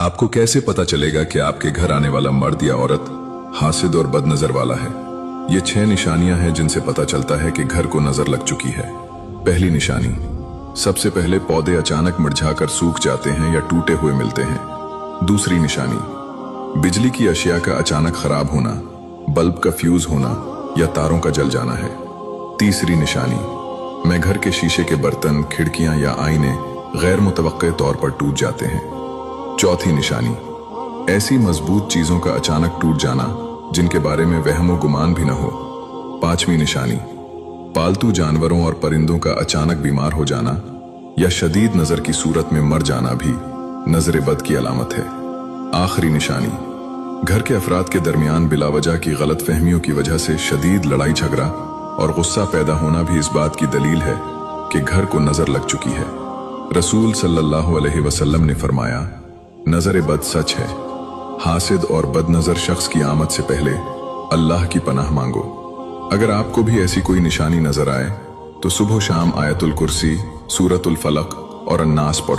आपको कैसे पता चलेगा कि आपके घर आने वाला मर्द या औरत हासिद और बदनजर वाला है? ये 6 निशानियां हैं जिनसे पता चलता है कि घर को नजर लग चुकी है। पहली निशानी, सबसे पहले पौधे अचानक मुरझाकर सूख जाते हैं या टूटे हुए मिलते हैं। दूसरी निशानी, बिजली की अशिया का अचानक खराब होना, बल्ब का फ्यूज होना या तारों का जल जाना है। तीसरी निशानी, मैं घर के शीशे के बर्तन, खिड़कियां या आईने गैर मुतवक्के तौर पर टूट जाते हैं। चौथी निशानी, ऐसी मजबूत चीजों का अचानक टूट जाना जिनके बारे में वहमो गुमान भी न हो। पांचवी निशानी, पालतू जानवरों और परिंदों का अचानक बीमार हो जाना या शदीद नजर की सूरत में मर जाना भी नजर बद की अलामत है। आखिरी निशानी, घर के अफराद के दरमियान बिलावजह की गलत फहमियों की वजह से शदीद लड़ाई झगड़ा और गुस्सा पैदा होना भी इस बात की दलील है कि घर को नजर लग चुकी है। रसूल सल्लल्लाहु अलैहि वसल्लम ने फरमाया, नजर बद सच है। हासिद और बदनजर शख्स की आमद से पहले अल्लाह की पनाह मांगो। अगर आपको भी ऐसी कोई निशानी नजर आए तो सुबह शाम आयतुल कुर्सी, सूरतुल फलक और अन्नास पढ़ो।